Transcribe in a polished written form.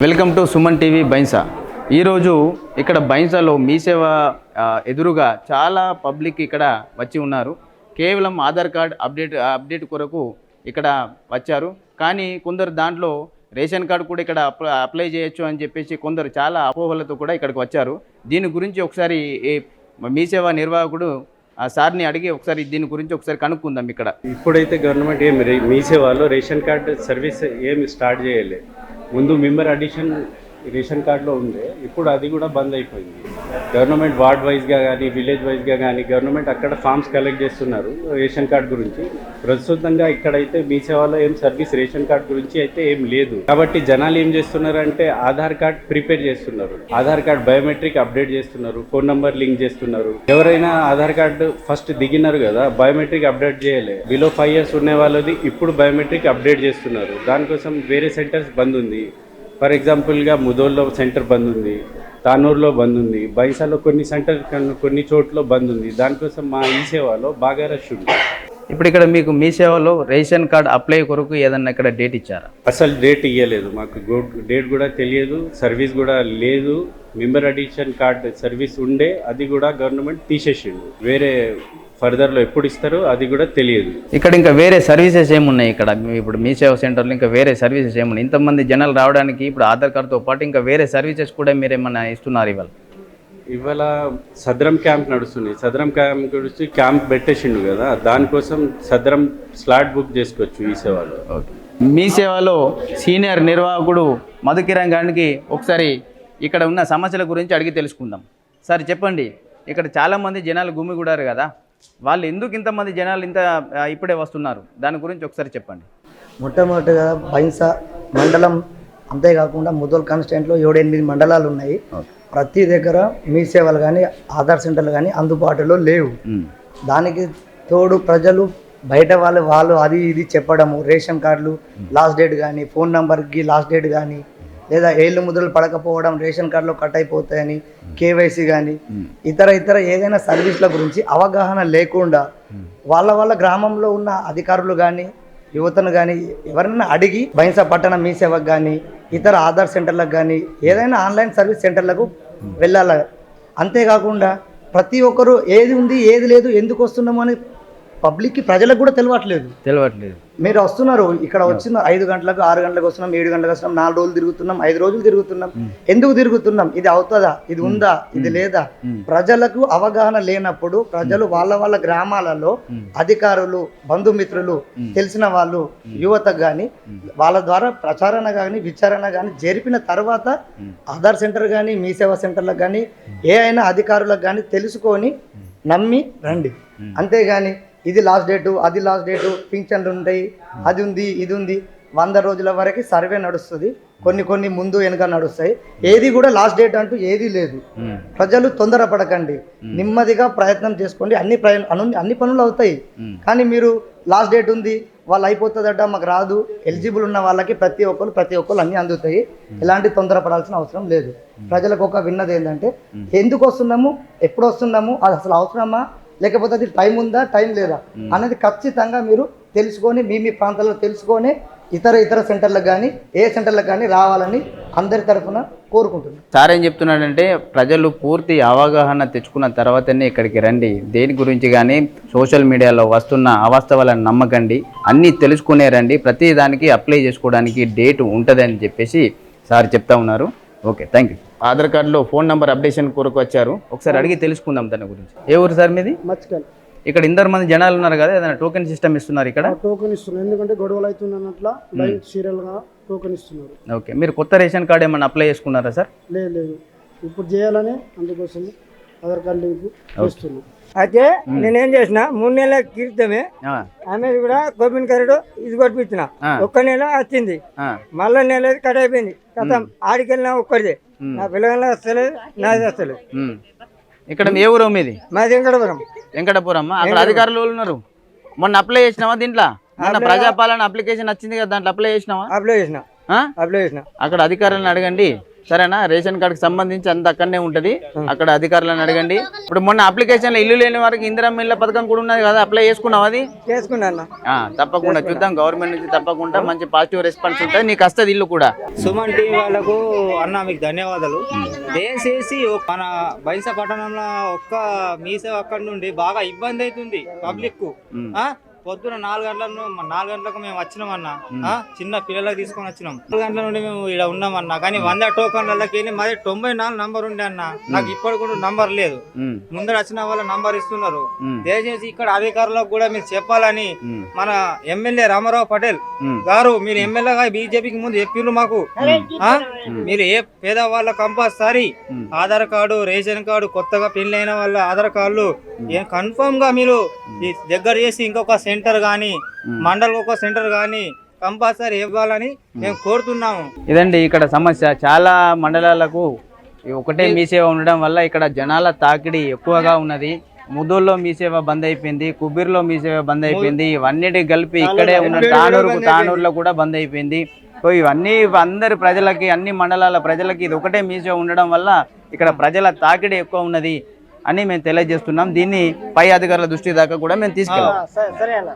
Welcome to Suman TV Bhainsa. ఈరోజు ఇక్కడ బైన్సాలో మీ సేవ ఎదురుగా చాలా పబ్లిక్ ఇక్కడ వచ్చి ఉన్నారు. కేవలం ఆధార్ కార్డ్ అప్డేట్ కొరకు ఇక్కడ వచ్చారు. కానీ కొందరు దాంట్లో రేషన్ కార్డు కూడా ఇక్కడ అప్లై చేయొచ్చు అని చెప్పేసి కొందరు చాలా అపోహలతో కూడా ఇక్కడికి వచ్చారు. దీని గురించి ఒకసారి మీ సేవ నిర్వాహకుడు సార్ని అడిగి ఒకసారి దీని గురించి ఒకసారి కనుక్కుందాం. ఇక్కడ ఇప్పుడైతే గవర్నమెంట్ మీ సేవలో రేషన్ కార్డు సర్వీస్ ఏమి స్టార్ట్ చేయలేదు. ముందు మెంబర్ అడిషన్ రేషన్ కార్డులో ఉండే, ఇప్పుడు అది కూడా బంద్ అయిపోయింది. గవర్నమెంట్ వార్డ్ వైజ్గా కానీ విలేజ్ వైజ్గా కానీ గవర్నమెంట్ అక్కడ ఫామ్స్ కలెక్ట్ చేస్తున్నారు రేషన్ కార్డు గురించి. ప్రస్తుతంగా ఇక్కడైతే మీ సేవలో ఏం సర్వీస్ రేషన్ కార్డు గురించి అయితే ఏం లేదు. కాబట్టి జనాలు ఏం చేస్తున్నారు అంటే ఆధార్ కార్డ్ ప్రిపేర్ చేస్తున్నారు, ఆధార్ కార్డ్ బయోమెట్రిక్ అప్డేట్ చేస్తున్నారు, ఫోన్ నంబర్ లింక్ చేస్తున్నారు. ఎవరైనా ఆధార్ కార్డు ఫస్ట్ దిగినారు కదా, బయోమెట్రిక్ అప్డేట్ చేయలే, బిలో 5 years ఉన్న వాళ్ళది ఇప్పుడు బయోమెట్రిక్ అప్డేట్ చేస్తున్నారు. దానికోసం వేరే సెంటర్స్ బంద్ ఉంది. ఫర్ ఎగ్జాంపుల్గా ముదోల్లో సెంటర్ బంద్ ఉంది, తానూరులో బంద్ ఉంది, బైసాలో కొన్ని చోట్ల బంద్ ఉంది. దానికోసం మా ఈ సేవలో బాగా రష్ ఉంది. ఇప్పుడు ఇక్కడ మీకు మీ సేవలో రేషన్ కార్డ్ అప్లై కొరకు ఏదన్నా ఇక్కడ డేట్ ఇచ్చారా? అసలు డేట్ ఇవ్వలేదు, మాకు డేట్ కూడా తెలియదు, సర్వీస్ కూడా లేదు. మెంబర్ అడిషన్ కార్డ్ సర్వీస్ ఉండే, అది కూడా గవర్నమెంట్ తీసేసిండు. వేరే ఫర్దర్లో ఎప్పుడు ఇస్తారో అది కూడా తెలియదు. ఇక్కడ ఇంకా వేరే సర్వీసెస్ ఏమున్నాయి? ఇక్కడ ఇప్పుడు మీ సేవ సెంటర్లో ఇంకా వేరే సర్వీసెస్ ఏమున్నాయి? ఇంతమంది జనాలు రావడానికి ఇప్పుడు ఆధార్ కార్డుతో పాటు ఇంకా వేరే సర్వీసెస్ కూడా మీరు ఏమన్నా ఇస్తున్నారు? ఇవాళ సదరం క్యాంప్ నడుస్తుంది. సదరం క్యాంప్ గురించి క్యాంప్ పెట్టేసిండు కదా, దానికోసం సదరం స్లాట్ బుక్ చేసుకోవచ్చు ఈ సేవలో. మీ సేవలో సీనియర్ నిర్వాహకుడు మధుకిరణ్ గారికి ఒకసారి ఇక్కడ ఉన్న సమస్యల గురించి అడిగి తెలుసుకుందాం. సార్ చెప్పండి, ఇక్కడ చాలామంది జనాలు గుమిగూడారు కదా, వాళ్ళు ఎందుకు ఇంతమంది జనాలు ఇప్పుడే వస్తున్నారు, దాని గురించి ఒకసారి చెప్పండి. మొట్టమొదటిగా బైన్సా మండలం, అంతేకాకుండా ముదోల్ కాన్స్టిట్యూయెంట్లో 7-8 మండలాలు ఉన్నాయి. ప్రతి దగ్గర మీ సేవలు కానీ ఆధార్ సెంటర్లు కానీ అందుబాటులో లేవు. దానికి తోడు ప్రజలు బయట వాళ్ళు అది ఇది చెప్పడము, రేషన్ కార్డులు లాస్ట్ డేట్ కానీ, ఫోన్ నెంబర్కి లాస్ట్ డేట్ కానీ, లేదా ఏళ్ళు ముద్రలు పడకపోవడం, రేషన్ కార్డులో కట్ అయిపోతాయని, కేవైసీ కానీ ఇతర ఏదైనా సర్వీసుల గురించి అవగాహన లేకుండా వాళ్ళ గ్రామంలో ఉన్న అధికారులు కానీ యువతను కానీ ఎవరైనా అడిగి బైన్సా పట్టణ మీ సేవకు కానీ ఇతర ఆధార్ సెంటర్లకు కానీ ఏదైనా ఆన్లైన్ సర్వీస్ సెంటర్లకు వెళ్ళాలి. అంతేకాకుండా ప్రతి ఒక్కరు ఏది ఉంది ఏది లేదు, ఎందుకు వస్తున్నాము అని పబ్లిక్కి ప్రజలకు కూడా తెలియట్లేదు. మీరు వస్తున్నారు, ఇక్కడ వచ్చిన 5 గంటలకు 6 గంటలకు వస్తున్నాం, 7 గంటలకు వస్తున్నాం, 4 రోజులు తిరుగుతున్నాం, 5 రోజులు తిరుగుతున్నాం. ఎందుకు తిరుగుతున్నాం? ఇది అవుతుందా, ఇది ఉందా, ఇది లేదా? ప్రజలకు అవగాహన లేనప్పుడు ప్రజలు వాళ్ళ గ్రామాలలో అధికారులు, బంధుమిత్రులు, తెలిసిన వాళ్ళు, యువతకు కానీ వాళ్ళ ద్వారా ప్రచారణ కానీ విచారణ కానీ జరిపిన తర్వాత ఆధార్ సెంటర్ కానీ మీ సేవా సెంటర్లకు కానీ ఏ అయినా అధికారులకు కానీ తెలుసుకొని నమ్మి రండి. అంతేగాని ఇది లాస్ట్ డేటు, అది లాస్ట్ డేటు, పింఛన్లు ఉంటాయి, అది ఉంది, ఇది ఉంది, 100 రోజుల వరకు సర్వే నడుస్తుంది, కొన్ని ముందు వెనుక నడుస్తాయి. ఏది కూడా లాస్ట్ డేట్ అంటూ ఏదీ లేదు. ప్రజలు తొందరపడకండి, నెమ్మదిగా ప్రయత్నం చేసుకోండి. అన్ని పనులు అవుతాయి. కానీ మీరు లాస్ట్ డేట్ ఉంది, వాళ్ళు అయిపోతుందట, మాకు రాదు, ఎలిజిబుల్ ఉన్న వాళ్ళకి ప్రతి ఒక్కరు అన్నీ అందుతాయి. ఎలాంటి తొందరపడాల్సిన అవసరం లేదు. ప్రజలకు ఒక విన్నది ఏంటంటే, ఎందుకు వస్తున్నాము, ఎప్పుడు వస్తున్నాము, అది అసలు అవసరమా, లేకపోతే అది టైం ఉందా, టైం లేదా అనేది ఖచ్చితంగా మీరు తెలుసుకొని మీ ప్రాంతాల్లో తెలుసుకొని ఇతర సెంటర్లకు కానీ ఏ సెంటర్లకు కానీ రావాలని అందరి తరఫున కోరుకుంటున్నాను. సార్ ఏం చెప్తున్నాడంటే, ప్రజలు పూర్తి అవగాహన తెచ్చుకున్న తర్వాతనే ఇక్కడికి రండి. దేని గురించి కానీ సోషల్ మీడియాలో వస్తున్న అవాస్తవాలను నమ్మకండి, అన్నీ తెలుసుకునే రండి. ప్రతి దానికి అప్లై చేసుకోవడానికి డేట్ ఉంటుందని చెప్పేసి సార్ చెప్తా ఉన్నారు. Okay, thank you. ఆధార్ కార్డులో ఫోన్ నెంబర్ అప్డేషన్ కొరకు వచ్చారు, ఒకసారి అడిగి తెలుసుకుందాం దాని గురించి. ఏ ఊరు సార్ మీది? మచ్చికల్. ఇక్కడ 2 మంది జనాలు ఉన్నారు కదా, ఏదైనా టోకెన్ సిస్టమ్ ఇస్తున్నారు? ఇక్కడ టోకెన్ ఇస్తున్నారు, ఎందుకంటే గొడవలు అవుతున్నట్ల లైన్ సీరియల్గా టోకెన్ ఇస్తున్నారు. ఓకే, మీరు కొత్త రేషన్ కార్డు ఏమన్నా అప్లై చేసుకున్నారా సార్? లేదు, ఇప్పుడు చేయాలని అందుకోసం ఆధార్ కార్డు లింక్ చేస్తున్నాం. అయితే నేనేం చేసిన 3 నెలల క్రితమే ఆమె కూడా గోవింద్ కార్డు ఇది కొట్టించిన, 1 నెల వచ్చింది, మళ్ళా నెల కట్ అయిపోయింది. కథం ఆడికెళ్ళినా ఒక్కరిదే, నా పిల్లల వస్తలేదు, నాది వస్తలేదు. ఇక్కడ ఏ ఊరు మీది? మాది వెంకటపురం. అక్కడ అధికారులు ఉన్నారు. మొన్న అప్లై చేసినావా దీంట్లో? మొన్న ప్రజాపాలన అప్లికేషన్ వచ్చింది కదా, దాంట్లో అప్లై చేసినావా? అప్లై చేసిన. అక్కడ అధికారులను అడగండి, సరేనా? రేషన్ కార్డుకి సంబంధించి అంత అక్కడనే ఉంటది, అక్కడ అధికారులను అడగండి. ఇప్పుడు మొన్న అప్లికేషన్ లో ఇల్లు లేని వారికి ఇందిరమ్మ ఇళ్ళ పథకం కూడా ఉన్నది కదా, అప్లై చేసుకున్నావు అది? చేసుకున్నా. తప్పకుండా చూద్దాం, గవర్నమెంట్ నుంచి తప్పకుండా మంచి పాజిటివ్ రెస్పాన్స్ ఉంటుంది, నీకు వస్తుంది ఇల్లు కూడా. సుమన్ టీవీ వాళ్ళకు అన్న మీకు ధన్యవాదాలు. దయచేసి మన బైంస పట్టణంలో ఒక్క మీసేవ అక్కడి నుండి బాగా ఇబ్బంది అవుతుంది పబ్లిక్ కు. పొద్దున 4 గంటలకు మేము వచ్చినాం అన్న, చిన్న పిల్లలకు తీసుకొని వచ్చినాం. 4 గంటల నుండి మేము ఇక్కడ ఉన్నామన్నా, కానీ 100 టోకన్లకి వెళ్ళి మాది 94 నంబర్ ఉండే అన్న, నాకు ఇప్పటి కూడా నంబర్ లేదు. ముందర వచ్చిన వాళ్ళ నంబర్ ఇస్తున్నారు. దయచేసి ఇక్కడ అధికారులకు కూడా మీరు చెప్పాలని మన ఎమ్మెల్యే రామారావు పటేల్ గారు, మీరు ఎమ్మెల్యేగా బీజేపీకి ముందు చెప్పిర్రు మాకు, మీరు ఏ పేదవాళ్ళ compulsory Aadhaar card, ration card, కొత్తగా పెళ్లి వాళ్ళ ఆధార్ కార్డులు కన్ఫర్మ్ గా మీరు దగ్గర చేసి ఇంకొక సెంటర్ గానీ మండల్ ఒక సెంటర్ గానీ కంపల్సరీ ఇవ్వాలని మేము కోరుతున్నాము. ఇదండి ఇక్కడ సమస్య. చాలా మండలాలకు ఒకటే మీసేవ ఉండడం వల్ల ఇక్కడ జనాల తాకిడి ఎక్కువగా ఉన్నది. ముదోల్లో మీసేవ బంద్ అయిపోయింది, కుబ్బీర్లో మీసేవ బంద్ అయిపోయింది, ఇవన్నిటి కలిపి ఇక్కడే ఉన్న తానూరులో కూడా బంద్ అయిపోయింది. సో ఇవన్నీ అందరి ప్రజలకి, అన్ని మండలాల ప్రజలకి ఇది ఒకటే మీసేవ ఉండడం వల్ల ఇక్కడ ప్రజల తాకిడి ఎక్కువ ఉన్నది అని మేము తెలియజేస్తున్నాం. దీన్ని పై అధికారుల దృష్టి దాకా కూడా మేము తీసుకెళ్ళాం. సరే అన్న.